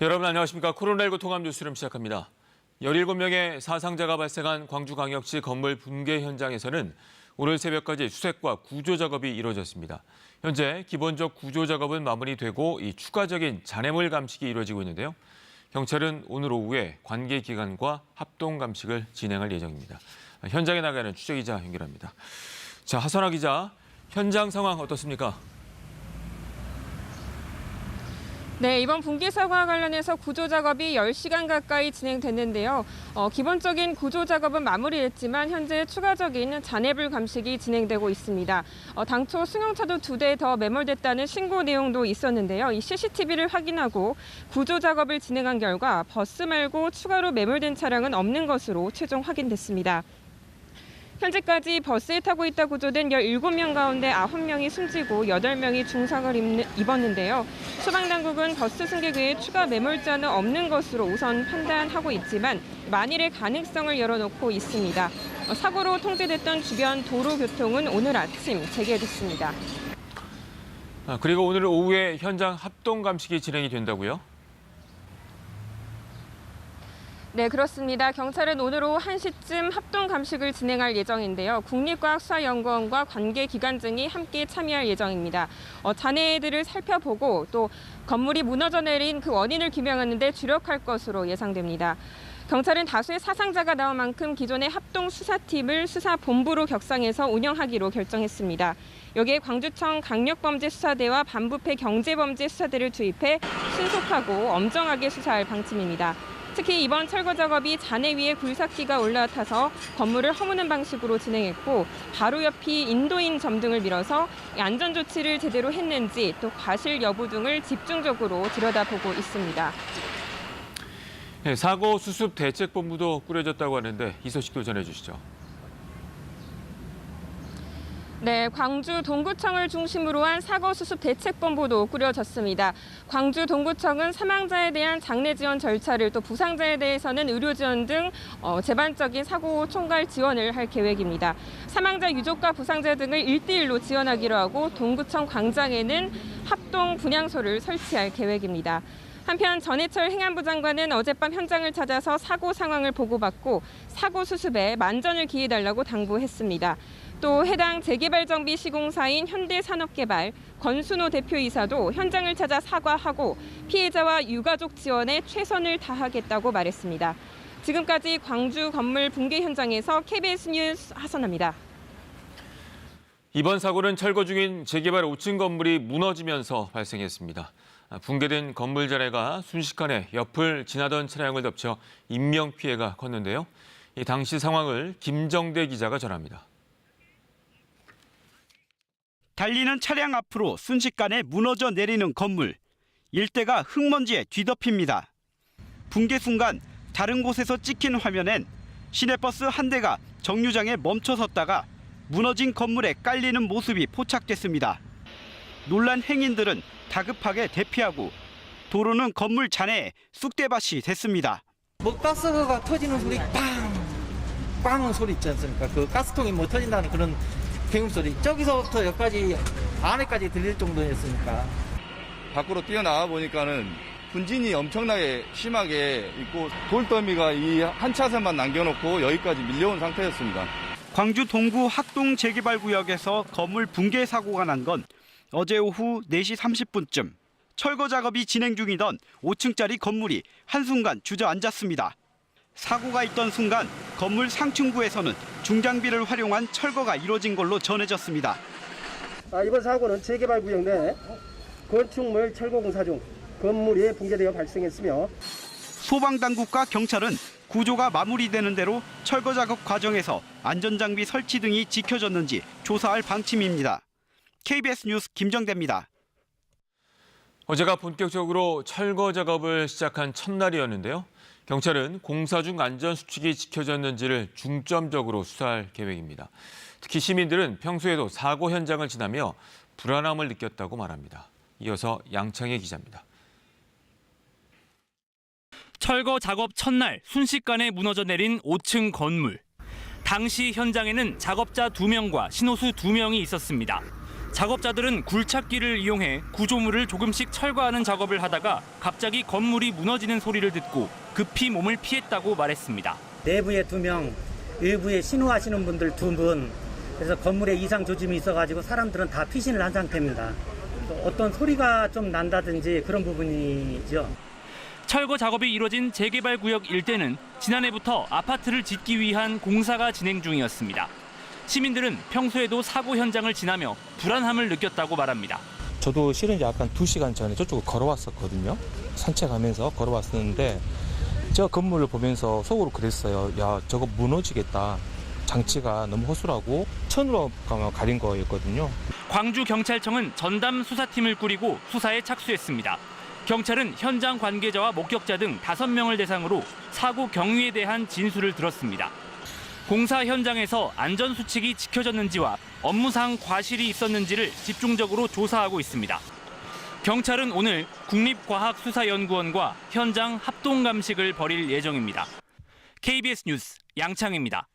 여러분 안녕하십니까. 코로나19 통합 뉴스룸 시작합니다. 17명의 사상자가 발생한 광주광역시 건물 붕괴 현장에서는 오늘 새벽까지 수색과 구조 작업이 이루어졌습니다. 현재 기본적 구조 작업은 마무리되고 이 추가적인 잔해물 감식이 이루어지고 있는데요. 경찰은 오늘 오후에 관계기관과 합동 감식을 진행할 예정입니다. 현장에 나가는 취재기자 연결합니다. 자, 하선아 기자, 현장 상황 어떻습니까? 네, 이번 붕괴 사고와 관련해서 구조 작업이 10시간 가까이 진행됐는데요. 기본적인 구조 작업은 마무리됐지만 현재 추가적인 잔해불 감식이 진행되고 있습니다. 당초 승용차도 2대 더 매몰됐다는 신고 내용도 있었는데요. 이 CCTV를 확인하고 구조 작업을 진행한 결과 버스 말고 추가로 매몰된 차량은 없는 것으로 최종 확인됐습니다. 현재까지 버스에 타고 있다 구조된 17명 가운데 9명이 숨지고 8명이 중상을 입었는데요. 소방당국은 버스 승객 외에 추가 매몰자는 없는 것으로 우선 판단하고 있지만 만일의 가능성을 열어놓고 있습니다. 사고로 통제됐던 주변 도로 교통은 오늘 아침 재개됐습니다. 그리고 오늘 오후에 현장 합동 감식이 진행이 된다고요? 네, 그렇습니다. 경찰은 오늘 오후 1시쯤 합동 감식을 진행할 예정인데요. 국립과학수사연구원과 관계기관 등이 함께 참여할 예정입니다. 잔해들을 살펴보고 또 건물이 무너져 내린 그 원인을 규명하는 데 주력할 것으로 예상됩니다. 경찰은 다수의 사상자가 나온 만큼 기존의 합동 수사팀을 수사본부로 격상해서 운영하기로 결정했습니다. 여기에 광주청 강력범죄수사대와 반부패 경제범죄수사대를 투입해 신속하고 엄정하게 수사할 방침입니다. 특히 이번 철거 작업이 잔해 위에 굴삭기가 올라타서 건물을 허무는 방식으로 진행했고 바로 옆이 인도인 점 등을 밀어서 안전조치를 제대로 했는지 또 과실 여부 등을 집중적으로 들여다보고 있습니다. 네, 사고 수습 대책본부도 꾸려졌다고 하는데 이 소식도 전해주시죠. 네, 광주 동구청을 중심으로 한 사고 수습 대책본부도 꾸려졌습니다. 광주 동구청은 사망자에 대한 장례 지원 절차를 또 부상자에 대해서는 의료 지원 등 재반적인 사고 총괄 지원을 할 계획입니다. 사망자 유족과 부상자 등을 1대1로 지원하기로 하고 동구청 광장에는 합동 분향소를 설치할 계획입니다. 한편 전해철 행안부 장관은 어젯밤 현장을 찾아서 사고 상황을 보고받고 사고 수습에 만전을 기해달라고 당부했습니다. 또 해당 재개발 정비 시공사인 현대산업개발 권순호 대표이사도 현장을 찾아 사과하고 피해자와 유가족 지원에 최선을 다하겠다고 말했습니다. 지금까지 광주 건물 붕괴 현장에서 KBS 뉴스 하선아입니다. 이번 사고는 철거 중인 재개발 5층 건물이 무너지면서 발생했습니다. 붕괴된 건물 자재가 순식간에 옆을 지나던 차량을 덮쳐 인명피해가 컸는데요. 이 당시 상황을 김정대 기자가 전합니다. 달리는 차량 앞으로 순식간에 무너져 내리는 건물. 일대가 흙먼지에 뒤덮입니다. 붕괴 순간 다른 곳에서 찍힌 화면엔 시내버스 한 대가 정류장에 멈춰섰다가 무너진 건물에 깔리는 모습이 포착됐습니다. 놀란 행인들은 다급하게 대피하고 도로는 건물 잔해에 쑥대밭이 됐습니다. 뭐 가스가 터지는 소리 빵 소리 있지 않습니까? 그 가스통이 뭐 터진다는 그런 배움 소리. 저기서부터 여기까지 안에까지 들릴 정도였으니까. 밖으로 뛰어나와 보니까는 분진이 엄청나게 심하게 있고 돌더미가 이 한 차선만 남겨놓고 여기까지 밀려온 상태였습니다. 광주 동구 학동 재개발구역에서 건물 붕괴 사고가 난 건 어제 오후 4시 30분쯤 철거 작업이 진행 중이던 5층짜리 건물이 한순간 주저앉았습니다. 사고가 있던 순간 건물 상층부에서는 중장비를 활용한 철거가 이뤄진 걸로 전해졌습니다. 이번 사고는 재개발구역 내 건축물 철거공사 중 건물이 붕괴되어 발생했으며 소방당국과 경찰은 구조가 마무리되는 대로 철거 작업 과정에서 안전장비 설치 등이 지켜졌는지 조사할 방침입니다. KBS 뉴스 김정대입니다. 어제가 본격적으로 철거 작업을 시작한 첫날이었는데요. 경찰은 공사 중 안전수칙이 지켜졌는지를 중점적으로 수사할 계획입니다. 특히 시민들은 평소에도 사고 현장을 지나며 불안함을 느꼈다고 말합니다. 이어서 양창희 기자입니다. 철거 작업 첫날 순식간에 무너져 내린 5층 건물. 당시 현장에는 작업자 2명과 신호수 2명이 있었습니다. 작업자들은 굴착기를 이용해 구조물을 조금씩 철거하는 작업을 하다가 갑자기 건물이 무너지는 소리를 듣고 급히 몸을 피했다고 말했습니다. 내부에 2명, 외부에 신호하시는 분들 2분, 그래서 건물에 이상 조짐이 있어가지고 사람들은 다 피신을 한 상태입니다. 어떤 소리가 좀 난다든지 그런 부분이죠. 철거 작업이 이뤄진 재개발 구역 일대는 지난해부터 아파트를 짓기 위한 공사가 진행 중이었습니다. 시민들은 평소에도 사고 현장을 지나며 불안함을 느꼈다고 말합니다. 저도 실은 약간 2시간 전에 저쪽을 걸어왔었거든요. 산책하면서 걸어왔었는데 저 건물을 보면서 속으로 그랬어요. 야, 저거 무너지겠다. 장치가 너무 허술하고 천으로 가린 거였거든요. 광주경찰청은 전담 수사팀을 꾸리고 수사에 착수했습니다. 경찰은 현장 관계자와 목격자 등 5명을 대상으로 사고 경위에 대한 진술을 들었습니다. 공사 현장에서 안전수칙이 지켜졌는지와 업무상 과실이 있었는지를 집중적으로 조사하고 있습니다. 경찰은 오늘 국립과학수사연구원과 현장 합동감식을 벌일 예정입니다. KBS 뉴스 양창입니다.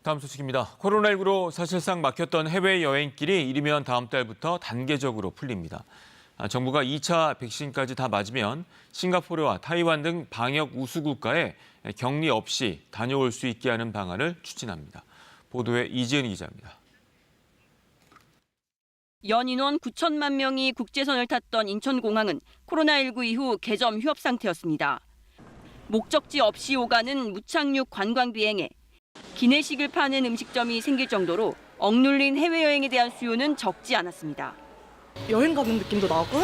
다음 소식입니다. 코로나19로 사실상 막혔던 해외여행길이 이르면 다음 달부터 단계적으로 풀립니다. 정부가 2차 백신까지 다 맞으면 싱가포르와 타이완 등 방역 우수 국가에 격리 없이 다녀올 수 있게 하는 방안을 추진합니다. 보도에 이지은 기자입니다. 연 인원 9천만 명이 국제선을 탔던 인천공항은 코로나19 이후 개점 휴업 상태였습니다. 목적지 없이 오가는 무착륙 관광 비행에 기내식을 파는 음식점이 생길 정도로 억눌린 해외여행에 대한 수요는 적지 않았습니다. 여행 가는 느낌도 나고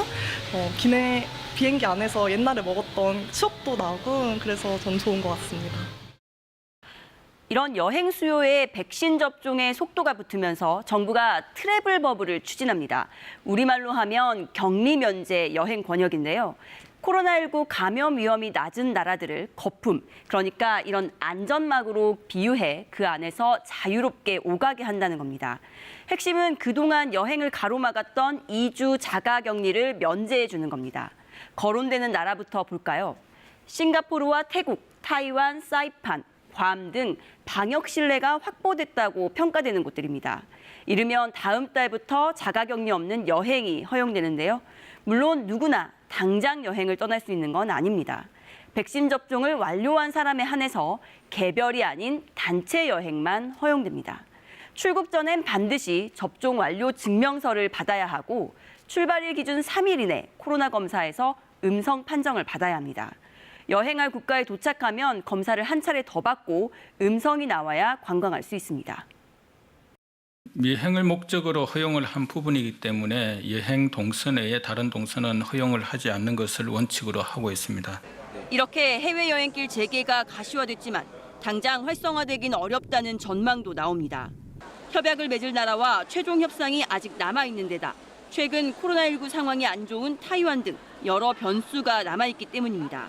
기내 비행기 안에서 옛날에 먹었던 추억도 나고 그래서 전 좋은 것 같습니다. 이런 여행 수요에 백신 접종의 속도가 붙으면서 정부가 트래블 버블을 추진합니다. 우리말로 하면 격리 면제 여행 권역인데요. 코로나19 감염 위험이 낮은 나라들을 거품, 그러니까 이런 안전막으로 비유해 그 안에서 자유롭게 오가게 한다는 겁니다. 핵심은 그동안 여행을 가로막았던 2주 자가격리를 면제해 주는 겁니다. 거론되는 나라부터 볼까요? 싱가포르와 태국, 타이완, 사이판, 괌 등 방역 신뢰가 확보됐다고 평가되는 곳들입니다. 이르면 다음 달부터 자가격리 없는 여행이 허용되는데요. 물론 누구나 당장 여행을 떠날 수 있는 건 아닙니다. 백신 접종을 완료한 사람에 한해서 개별이 아닌 단체 여행만 허용됩니다. 출국 전엔 반드시 접종 완료 증명서를 받아야 하고 출발일 기준 3일 이내 코로나 검사에서 음성 판정을 받아야 합니다. 여행할 국가에 도착하면 검사를 한 차례 더 받고 음성이 나와야 관광할 수 있습니다. 여행을 목적으로 허용을 한 부분이기 때문에 여행 동선 외에 다른 동선은 허용을 하지 않는 것을 원칙으로 하고 있습니다. 이렇게 해외여행길 재개가 가시화됐지만 당장 활성화되긴 어렵다는 전망도 나옵니다. 협약을 맺을 나라와 최종 협상이 아직 남아있는 데다 최근 코로나19 상황이 안 좋은 타이완 등 여러 변수가 남아있기 때문입니다.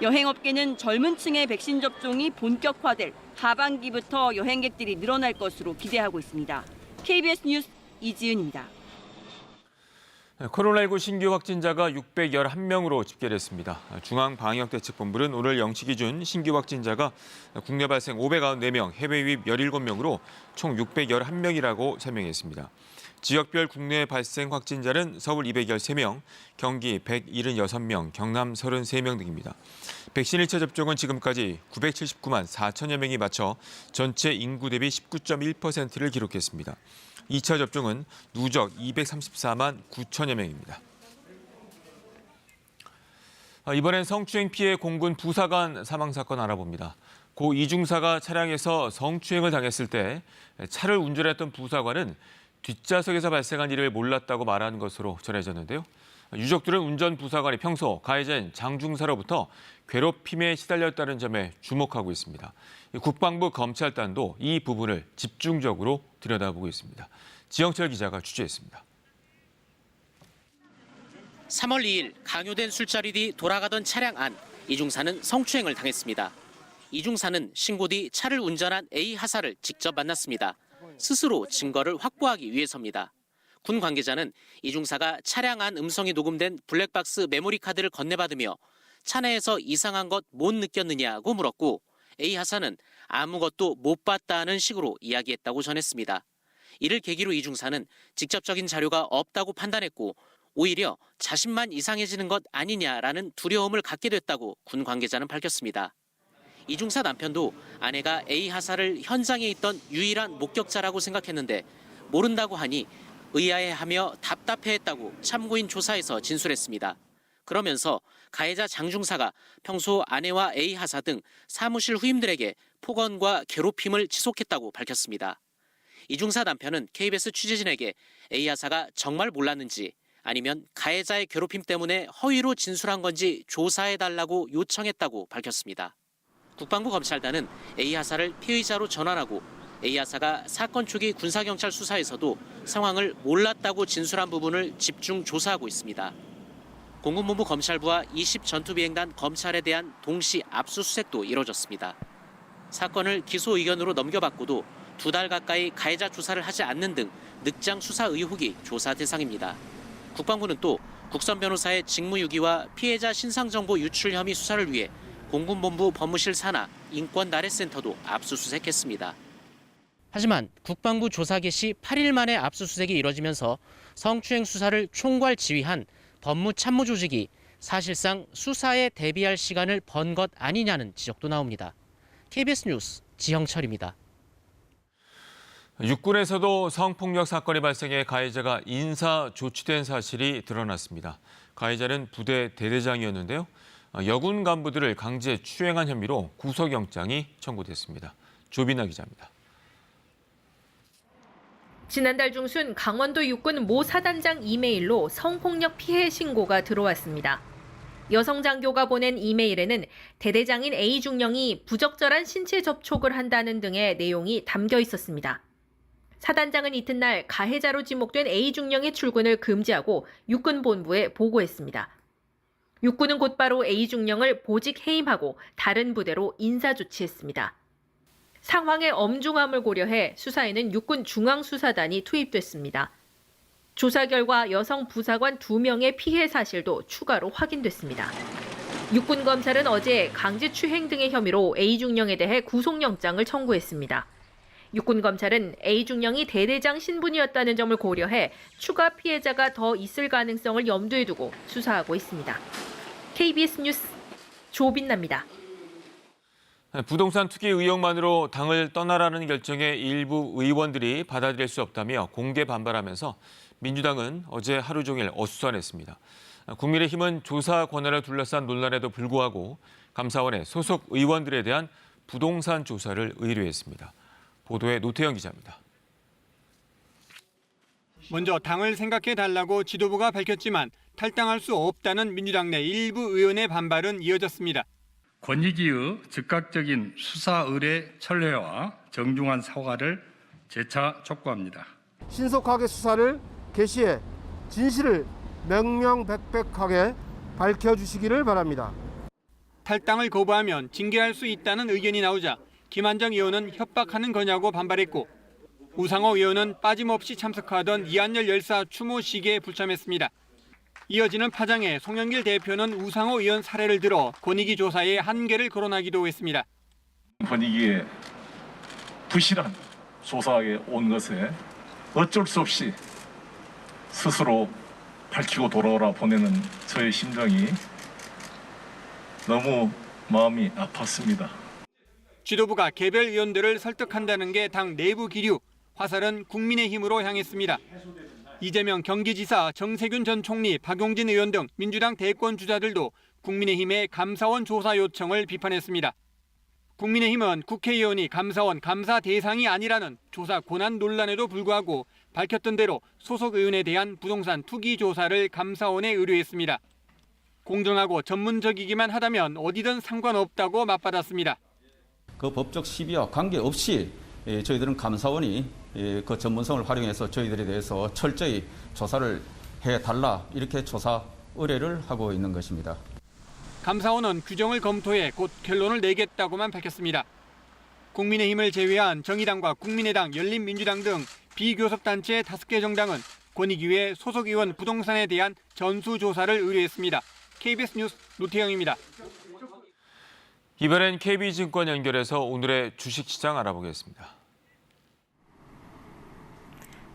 여행업계는 젊은 층의 백신 접종이 본격화될 하반기부터 여행객들이 늘어날 것으로 기대하고 있습니다. KBS 뉴스 이지은입니다. 코로나19 신규 확진자가 611명으로 집계됐습니다. 중앙방역대책본부는 오늘 0시 기준 신규 확진자가 국내 발생 594명, 해외 유입 17명으로 총 611명이라고 설명했습니다. 지역별 국내 발생 확진자는 서울 213명, 경기 176명, 경남 33명 등입니다. 백신 1차 접종은 지금까지 979만 4천여 명이 맞춰 전체 인구 대비 19.1%를 기록했습니다. 2차 접종은 누적 234만 9천여 명입니다. 이번엔 성추행 피해 공군 부사관 사망 사건 알아봅니다. 고 이중사가 차량에서 성추행을 당했을 때 차를 운전했던 부사관은 뒷좌석에서 발생한 일을 몰랐다고 말한 것으로 전해졌는데요. 유족들은 운전 부사관이 평소 가해자인 장중사로부터 괴롭힘에 시달렸다는 점에 주목하고 있습니다. 국방부 검찰단도 이 부분을 집중적으로 들여다보고 있습니다. 지영철 기자가 취재했습니다. 3월 2일 강요된 술자리 뒤 돌아가던 차량 안 이중사는 성추행을 당했습니다. 이중사는 신고 뒤 차를 운전한 A 하사를 직접 만났습니다. 스스로 증거를 확보하기 위해서입니다. 군 관계자는 이중사가 차량 안 음성이 녹음된 블랙박스 메모리 카드를 건네받으며 차 내에서 이상한 것 못 느꼈느냐고 물었고 A하사는 아무것도 못 봤다는 식으로 이야기했다고 전했습니다. 이를 계기로 이 중사는 직접적인 자료가 없다고 판단했고 오히려 자신만 이상해지는 것 아니냐라는 두려움을 갖게 됐다고 군 관계자는 밝혔습니다. 이 중사 남편도 아내가 A하사를 현장에 있던 유일한 목격자라고 생각했는데 모른다고 하니 의아해하며 답답해했다고 참고인 조사에서 진술했습니다. 그러면서 가해자 장 중사가 평소 아내와 A하사 등 사무실 후임들에게 폭언과 괴롭힘을 지속했다고 밝혔습니다. 이 중사 남편은 KBS 취재진에게 A하사가 정말 몰랐는지 아니면 가해자의 괴롭힘 때문에 허위로 진술한 건지 조사해달라고 요청했다고 밝혔습니다. 국방부 검찰단은 A하사를 피의자로 전환하고 A하사가 사건 초기 군사경찰 수사에서도 상황을 몰랐다고 진술한 부분을 집중 조사하고 있습니다. 공군본부 검찰부와 20 전투비행단 검찰에 대한 동시 압수수색도 이뤄졌습니다. 사건을 기소 의견으로 넘겨받고도 2달 가까이 가해자 조사를 하지 않는 등 늑장 수사 의혹이 조사 대상입니다. 국방부는 또 국선 변호사의 직무유기와 피해자 신상정보 유출 혐의 수사를 위해 공군본부 법무실 산하 인권나래센터도 압수수색했습니다. 하지만 국방부 조사 개시 8일 만에 압수수색이 이뤄지면서 성추행 수사를 총괄 지휘한 법무참모조직이 사실상 수사에 대비할 시간을 번 것 아니냐는 지적도 나옵니다. KBS 뉴스 지형철입니다. 육군에서도 성폭력 사건이 발생해 가해자가 인사 조치된 사실이 드러났습니다. 가해자는 부대 대대장이었는데요. 여군 간부들을 강제 추행한 혐의로 구속영장이 청구됐습니다. 조빈아 기자입니다. 지난달 중순 강원도 육군 모 사단장 이메일로 성폭력 피해 신고가 들어왔습니다. 여성 장교가 보낸 이메일에는 대대장인 A 중령이 부적절한 신체 접촉을 한다는 등의 내용이 담겨 있었습니다. 사단장은 이튿날 가해자로 지목된 A 중령의 출근을 금지하고 육군 본부에 보고했습니다. 육군은 곧바로 A 중령을 보직 해임하고 다른 부대로 인사 조치했습니다. 상황의 엄중함을 고려해 수사에는 육군 중앙수사단이 투입됐습니다. 조사 결과 여성 부사관 2명의 피해 사실도 추가로 확인됐습니다. 육군 검찰은 어제 강제추행 등의 혐의로 A 중령에 대해 구속영장을 청구했습니다. 육군 검찰은 A 중령이 대대장 신분이었다는 점을 고려해 추가 피해자가 더 있을 가능성을 염두에 두고 수사하고 있습니다. KBS 뉴스 조빈나입니다. 부동산 투기 의혹만으로 당을 떠나라는 결정에 일부 의원들이 받아들일 수 없다며 공개 반발하면서 민주당은 어제 하루 종일 어수선했습니다. 국민의힘은 조사 권한을 둘러싼 논란에도 불구하고 감사원에 소속 의원들에 대한 부동산 조사를 의뢰했습니다. 보도에 노태영 기자입니다. 먼저 당을 생각해달라고 지도부가 밝혔지만 탈당할 수 없다는 민주당 내 일부 의원의 반발은 이어졌습니다. 권익위의 즉각적인 수사 의뢰 철회와 정중한 사과를 재차 촉구합니다. 신속하게 수사를 개시해 진실을 명명백백하게 밝혀주시기를 바랍니다. 탈당을 거부하면 징계할 수 있다는 의견이 나오자 김한정 의원은 협박하는 거냐고 반발했고 우상호 의원은 빠짐없이 참석하던 이한열 열사 추모식에 불참했습니다. 이어지는 파장에 송영길 대표는 우상호 의원 사례를 들어 권익위 조사에 한계를 거론하기도 했습니다. 권익위의 부실한 조사에 온 것에 어쩔 수 없이 스스로 밝히고 돌아오라 보내는 저의 심정이 너무 마음이 아팠습니다. 지도부가 개별 의원들을 설득한다는 게 당 내부 기류, 화살은 국민의힘으로 향했습니다. 이재명 경기지사, 정세균 전 총리, 박용진 의원 등 민주당 대권 주자들도 국민의힘의 감사원 조사 요청을 비판했습니다. 국민의힘은 국회의원이 감사원 감사 대상이 아니라는 조사 권한 논란에도 불구하고 밝혔던 대로 소속 의원에 대한 부동산 투기 조사를 감사원에 의뢰했습니다. 공정하고 전문적이기만 하다면 어디든 상관없다고 맞받았습니다. 그 법적 시비와 관계없이 저희들은 감사원이 그 전문성을 활용해서 저희들에 대해서 철저히 조사를 해달라 이렇게 조사 의뢰를 하고 있는 것입니다. 감사원은 규정을 검토해 곧 결론을 내겠다고만 밝혔습니다. 국민의힘을 제외한 정의당과 국민의당, 열린민주당 등 비교섭단체 5개 정당은 권익위에 소속 의원 부동산에 대한 전수조사를 의뢰했습니다. KBS 뉴스 노태영입니다. 이번엔 KB증권 연결해서 오늘의 주식시장 알아보겠습니다.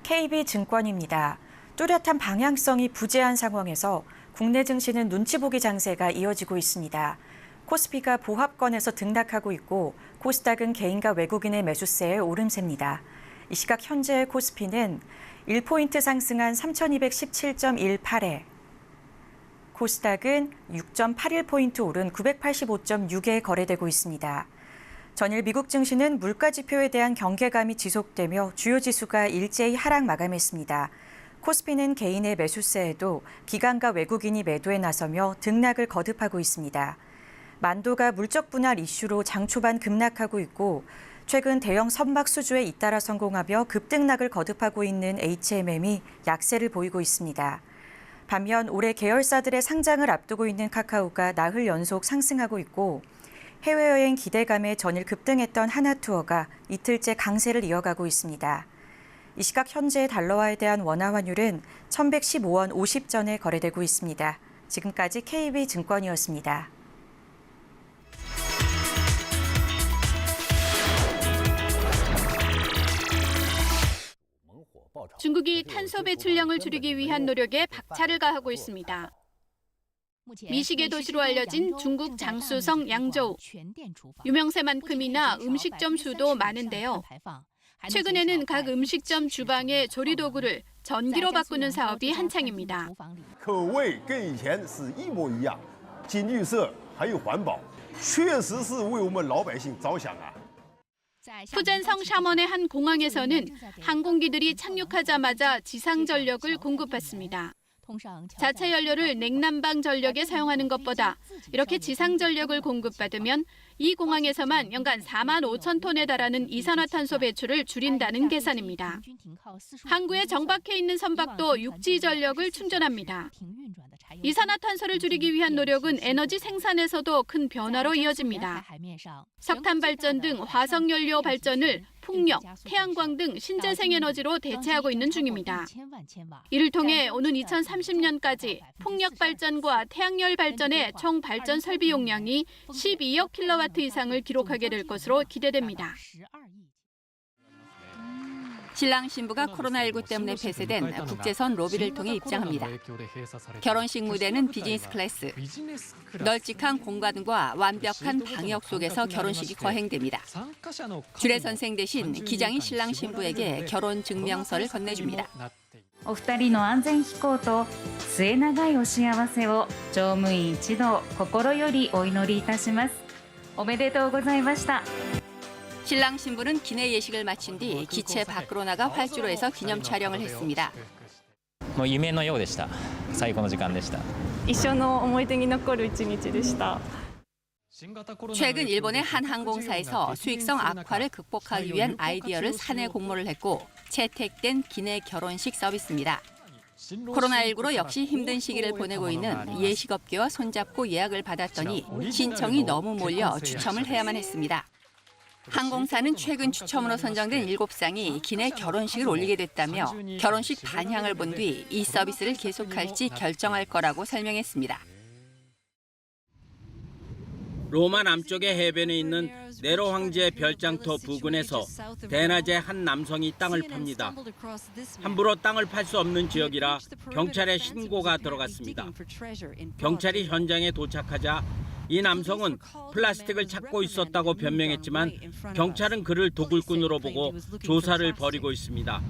KB증권입니다. 뚜렷한 방향성이 부재한 상황에서 국내 증시는 눈치 보기 장세가 이어지고 있습니다. 코스피가 보합권에서 등락하고 있고 코스닥은 개인과 외국인의 매수세에 오름세입니다. 이 시각 현재 코스피는 1포인트 상승한 3,217.18에 코스닥은 6.81포인트 오른 985.6에 거래되고 있습니다. 전일 미국 증시는 물가 지표에 대한 경계감이 지속되며 주요 지수가 일제히 하락 마감했습니다. 코스피는 개인의 매수세에도 기관과 외국인이 매도에 나서며 등락을 거듭하고 있습니다. 만도가 물적 분할 이슈로 장 초반 급락하고 있고 최근 대형 선박 수주에 잇따라 성공하며 급등락을 거듭하고 있는 HMM이 약세를 보이고 있습니다. 반면 올해 계열사들의 상장을 앞두고 있는 카카오가 나흘 연속 상승하고 있고 해외여행 기대감에 전일 급등했던 하나투어가 이틀째 강세를 이어가고 있습니다. 이 시각 현재 달러화에 대한 원화 환율은 1,115원 50전에 거래되고 있습니다. 지금까지 KB증권이었습니다. 중국이 탄소 배출량을 줄이기 위한 노력에 박차를 가하고 있습니다. 미식의 도시로 알려진 중국 장쑤성 양저우. 유명세만큼이나 음식점 수도 많은데요. 최근에는 각 음식점 주방의 조리 도구를 전기로 바꾸는 사업이 한창입니다. 口味跟以前是一模一样，既绿色还有环保，确实是为我们老百姓着想啊。 푸젠성 샤먼의 한 공항에서는 항공기들이 착륙하자마자 지상 전력을 공급받습니다. 자체 연료를 냉난방 전력에 사용하는 것보다 이렇게 지상 전력을 공급받으면 이 공항에서만 연간 4만 5천 톤에 달하는 이산화탄소 배출을 줄인다는 계산입니다. 항구에 정박해 있는 선박도 육지 전력을 충전합니다. 이산화탄소를 줄이기 위한 노력은 에너지 생산에서도 큰 변화로 이어집니다. 석탄 발전 등 화석연료 발전을 풍력, 태양광 등 신재생에너지로 대체하고 있는 중입니다. 이를 통해 오는 2030년까지 풍력 발전과 태양열 발전의 총 발전 설비 용량이 12억 킬로와트 이상을 기록하게 될 것으로 기대됩니다. 신랑 신부가 코로나19 때문에 폐쇄된 국제선 로비를 통해 입장합니다. 결혼식 무대는 비즈니스 클래스. 널찍한 공간과 완벽한 방역 속에서 결혼식이 거행됩니다. 주례 선생 대신 기장이 신랑 신부에게 결혼 증명서를 건네줍니다. お二人の安全飛行と末永いお幸せを乗務員一同心よりお祈りいたします。おめでとうございました。 신랑 신부는 기내 예식을 마친 뒤 기체 밖으로 나가 활주로에서 기념 촬영을 했습니다. もう夢のようでした。最高の時間でした。一生の思い出に残る一日でした。 최근 일본의 한 항공사에서 수익성 악화를 극복하기 위한 아이디어를 사내 공모를 했고 채택된 기내 결혼식 서비스입니다. 코로나19로 역시 힘든 시기를 보내고 있는 예식업계와 손잡고 예약을 받았더니 신청이 너무 몰려 추첨을 해야만 했습니다. 항공사는 최근 추첨으로 선정된 7쌍이 기내 결혼식을 올리게 됐다며 결혼식 반향을 본 뒤 이 서비스를 계속할지 결정할 거라고 설명했습니다. 로마 남쪽의 해변에 있는 네로 황제의 별장터 부근에서 대낮에 한 남성이 땅을 팝니다. 함부로 땅을 팔 수 없는 지역이라 경찰에 신고가 들어갔습니다. 경찰이 현장에 도착하자 이 남성은 플라스틱을 찾고 있었다고 변명했지만 경찰은 그를 도굴꾼으로 보고 조사를 벌이고 있습니다.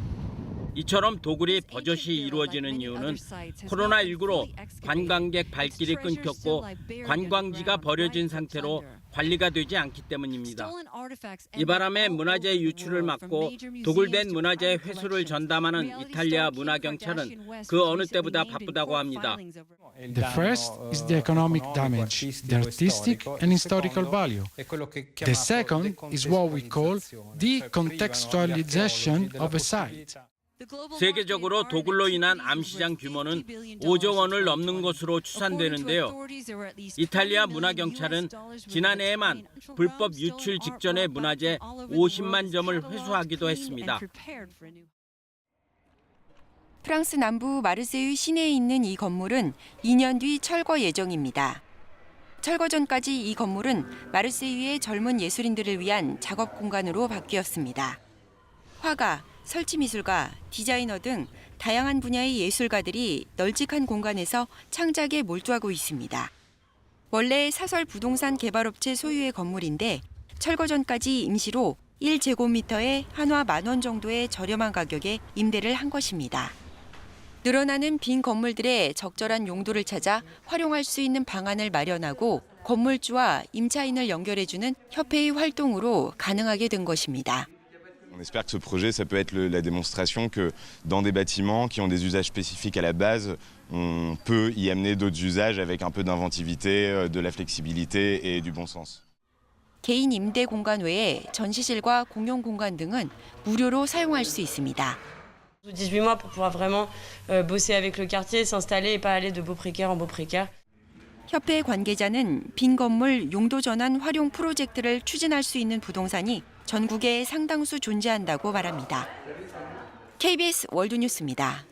이처럼 도굴이 버젓이 이루어지는 이유는 코로나19로 관광객 발길이 끊겼고 관광지가 버려진 상태로 관리가 되지 않기 때문입니다. 이 바람에 문화재 유출을 막고 도굴된 문화재 회수를 전담하는 이탈리아 문화경찰은 그 어느 때보다 바쁘다고 합니다. The first is the economic damage, the artistic and historical value. The second is what we call decontextualization of a site. 세계적으로 도굴로 인한 암시장 규모는 5조 원을 넘는 것으로 추산되는데요. 이탈리아 문화경찰은 지난해에만 불법 유출 직전의 문화재 50만 점을 회수하기도 했습니다. 프랑스 남부 마르세유 시내에 있는 이 건물은 2년 뒤 철거 예정입니다. 철거 전까지 이 건물은 마르세유의 젊은 예술인들을 위한 작업 공간으로 바뀌었습니다. 화가, 설치미술가, 디자이너 등 다양한 분야의 예술가들이 널찍한 공간에서 창작에 몰두하고 있습니다. 원래 사설 부동산 개발업체 소유의 건물인데 철거 전까지 임시로 1제곱미터에 한화 10,000원 정도의 저렴한 가격에 임대를 한 것입니다. 늘어나는 빈 건물들의 적절한 용도를 찾아 활용할 수 있는 방안을 마련하고 건물주와 임차인을 연결해주는 협회의 활동으로 가능하게 된 것입니다. On espère que ce projet, ça peut être la démonstration que dans des bâtiments qui ont des usages spécifiques à la base, on peut y amener d'autres usages avec un peu d'inventivité, de la flexibilité et du bon sens. 개인 임대 공간 외에 전시실과 공용 공간 등은 무료로 사용할 수 있습니다. 18 mois pour pouvoir vraiment bosser avec le quartier, s'installer et pas aller de beau précaire en beau précaire. 협회 관계자는 빈 건물 용도 전환 활용 프로젝트를 추진할 수 있는 부동산이 전국에 상당수 존재한다고 말합니다. KBS 월드뉴스입니다.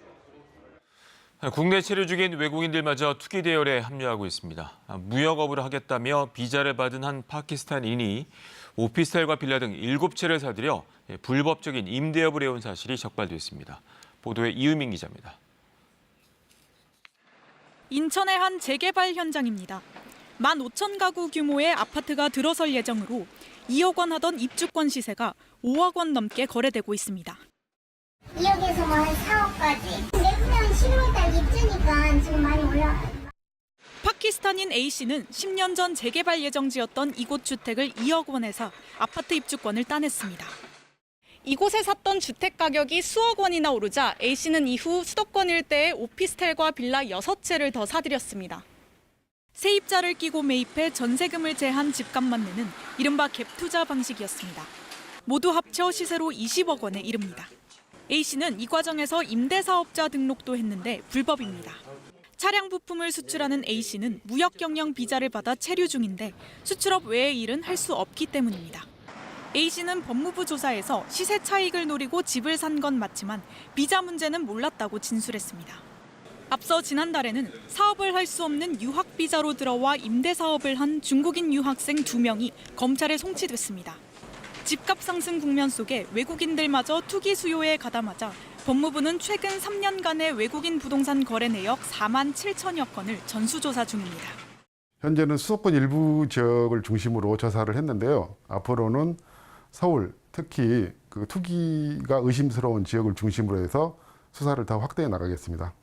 국내 체류 중인 외국인들마저 투기 대열에 합류하고 있습니다. 무역업을 하겠다며 비자를 받은 한 파키스탄인이 오피스텔과 빌라 등 7채를 사들여 불법적인 임대업을 해온 사실이 적발됐습니다. 보도에 이은민 기자입니다. 인천의 한 재개발 현장입니다. 15,000가구 규모의 아파트가 들어설 예정으로 2억 원 하던 입주권 시세가 5억 원 넘게 거래되고 있습니다. 2억에서 뭐 한 4억까지. 내후년 11월달 입주니까 지금 많이 올라가요. 파키스탄인 A씨는 10년 전 재개발 예정지였던 이곳 주택을 2억 원에 사 아파트 입주권을 따냈습니다. 이곳에 샀던 주택 가격이 수억 원이나 오르자 A씨는 이후 수도권 일대에 오피스텔과 빌라 6채를 더 사들였습니다. 세입자를 끼고 매입해 전세금을 제한 집값만 내는 이른바 갭투자 방식이었습니다. 모두 합쳐 시세로 20억 원에 이릅니다. A씨는 이 과정에서 임대사업자 등록도 했는데 불법입니다. 차량 부품을 수출하는 A씨는 무역 경영 비자를 받아 체류 중인데 수출업 외의 일은 할 수 없기 때문입니다. A씨는 법무부 조사에서 시세 차익을 노리고 집을 산 건 맞지만 비자 문제는 몰랐다고 진술했습니다. 앞서 지난달에는 사업을 할 수 없는 유학 비자로 들어와 임대 사업을 한 중국인 유학생 2명이 검찰에 송치됐습니다. 집값 상승 국면 속에 외국인들마저 투기 수요에 가담하자 법무부는 최근 3년간의 외국인 부동산 거래 내역 4만 7천여 건을 전수조사 중입니다. 현재는 수도권 일부 지역을 중심으로 조사를 했는데요. 앞으로는 서울, 특히 그 투기가 의심스러운 지역을 중심으로 해서 수사를 더 확대해 나가겠습니다.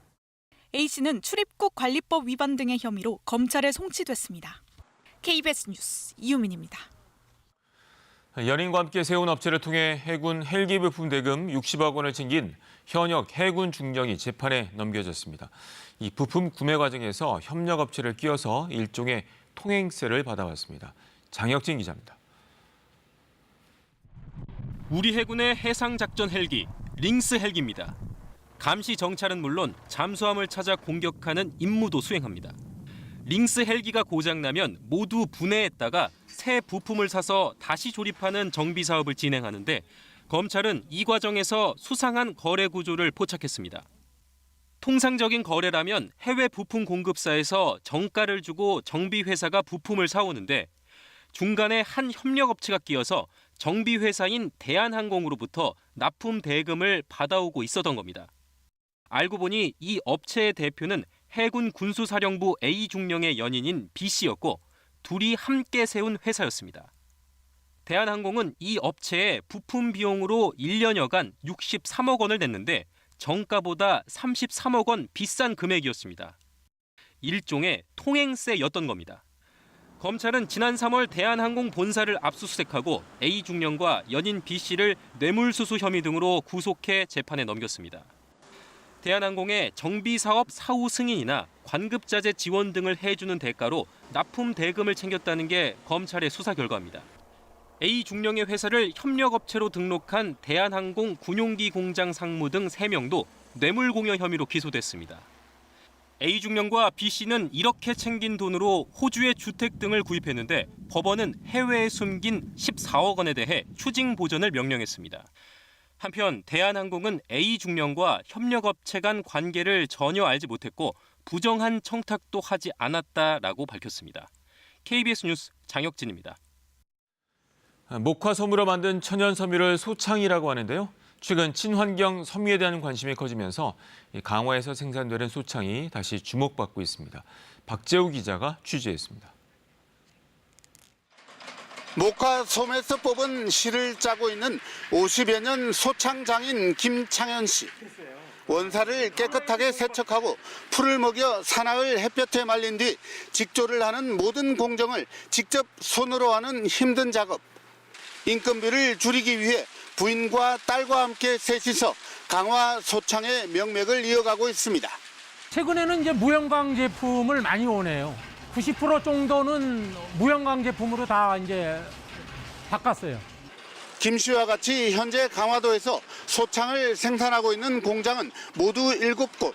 A씨는 출입국 관리법 위반 등의 혐의로 검찰에 송치됐습니다. KBS 뉴스 이유민입니다. 연인과 함께 세운 업체를 통해 해군 헬기 부품 대금 60억 원을 챙긴 현역 해군 중령이 재판에 넘겨졌습니다. 이 부품 구매 과정에서 협력업체를 끼워서 일종의 통행세를 받아왔습니다. 장혁진 기자입니다. 우리 해군의 해상작전 헬기, 링스 헬기입니다. 감시 정찰은 물론 잠수함을 찾아 공격하는 임무도 수행합니다. 링스 헬기가 고장나면 모두 분해했다가 새 부품을 사서 다시 조립하는 정비 사업을 진행하는데 검찰은 이 과정에서 수상한 거래 구조를 포착했습니다. 통상적인 거래라면 해외 부품 공급사에서 정가를 주고 정비회사가 부품을 사오는데 중간에 한 협력업체가 끼어서 정비회사인 대한항공으로부터 납품 대금을 받아오고 있었던 겁니다. 알고 보니 이 업체의 대표는 해군 군수사령부 A중령의 연인인 B씨였고 둘이 함께 세운 회사였습니다. 대한항공은 이 업체에 부품 비용으로 1년여간 63억 원을 냈는데 정가보다 33억 원 비싼 금액이었습니다. 일종의 통행세였던 겁니다. 검찰은 지난 3월 대한항공 본사를 압수수색하고 A중령과 연인 B씨를 뇌물수수 혐의 등으로 구속해 재판에 넘겼습니다. 대한항공의 정비사업 사후 승인이나 관급자재 지원 등을 해주는 대가로 납품 대금을 챙겼다는 게 검찰의 수사 결과입니다. A중령의 회사를 협력업체로 등록한 대한항공 군용기 공장 상무 등 3명도 뇌물공여 혐의로 기소됐습니다. A중령과 B씨는 이렇게 챙긴 돈으로 호주의 주택 등을 구입했는데 법원은 해외에 숨긴 14억 원에 대해 추징 보전을 명령했습니다. 한편 대한항공은 A중령과 협력업체 간 관계를 전혀 알지 못했고 부정한 청탁도 하지 않았다라고 밝혔습니다. KBS 뉴스 장혁진입니다. 목화 섬으로 만든 천연 섬유를 소창이라고 하는데요. 최근 친환경 섬유에 대한 관심이 커지면서 강화에서 생산되는 소창이 다시 주목받고 있습니다. 박재우 기자가 취재했습니다. 목화섬에서 뽑은 실을 짜고 있는 50여 년 소창장인 김창현 씨. 원사를 깨끗하게 세척하고 풀을 먹여 사나흘 햇볕에 말린 뒤 직조를 하는 모든 공정을 직접 손으로 하는 힘든 작업. 인건비를 줄이기 위해 부인과 딸과 함께 셋이서 강화 소창의 명맥을 이어가고 있습니다. 최근에는 이제 무형광 제품을 많이 원해요. 90% 정도는 무형광 제품으로 다 이제 바꿨어요. 김 씨와 같이 현재 강화도에서 소창을 생산하고 있는 공장은 모두 7곳.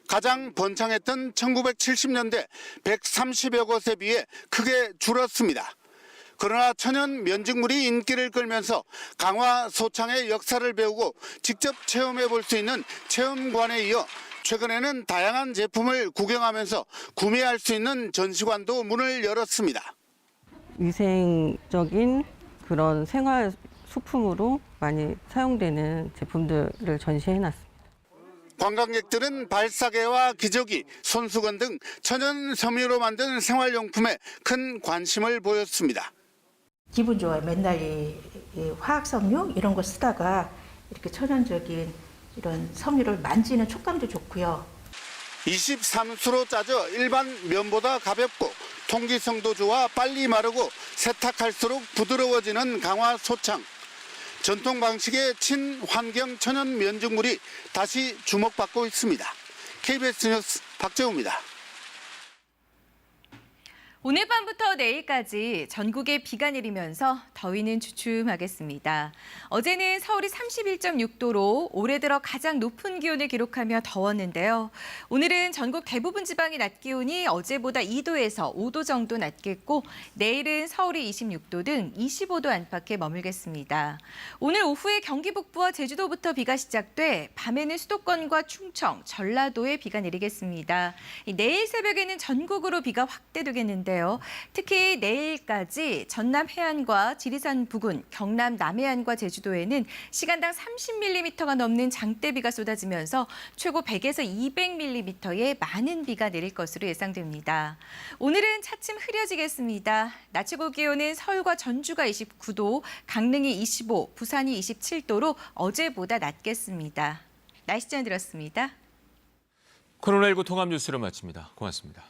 가장 번창했던 1970년대 130여 곳에 비해 크게 줄었습니다. 그러나 천연 면직물이 인기를 끌면서 강화 소창의 역사를 배우고 직접 체험해 볼 수 있는 체험관에 이어 최근에는 다양한 제품을 구경하면서 구매할 수 있는 전시관도 문을 열었습니다. 위생적인 그런 생활 소품으로 많이 사용되는 제품들을 전시해놨습니다. 관광객들은 발사계와 기저귀, 손수건 등 천연 섬유로 만든 생활용품에 큰 관심을 보였습니다. 기분 좋아요. 맨날 이 화학섬유 이런 거 쓰다가 이렇게 천연적인 이런 섬유를 만지는 촉감도 좋고요. 23수로 짜져 일반 면보다 가볍고 통기성도 좋아 빨리 마르고 세탁할수록 부드러워지는 강화 소창. 전통 방식의 친환경 천연 면직물이 다시 주목받고 있습니다. KBS 뉴스 박재우입니다. 오늘 밤부터 내일까지 전국에 비가 내리면서 더위는 주춤하겠습니다. 어제는 서울이 31.6도로 올해 들어 가장 높은 기온을 기록하며 더웠는데요. 오늘은 전국 대부분 지방의 낮 기온이 어제보다 2도에서 5도 정도 낮겠고 내일은 서울이 26도 등 25도 안팎에 머물겠습니다. 오늘 오후에 경기 북부와 제주도부터 비가 시작돼 밤에는 수도권과 충청, 전라도에 비가 내리겠습니다. 내일 새벽에는 전국으로 비가 확대되겠는데 특히 내일까지 전남 해안과 지리산 부근, 경남 남해안과 제주도에는 시간당 30mm가 넘는 장대비가 쏟아지면서 최고 100에서 200mm의 많은 비가 내릴 것으로 예상됩니다. 오늘은 차츰 흐려지겠습니다. 낮 최고 기온은 서울과 전주가 29도, 강릉이 25, 부산이 27도로 어제보다 낮겠습니다. 날씨 전해드렸습니다. 코로나19 통합 뉴스를 마칩니다. 고맙습니다.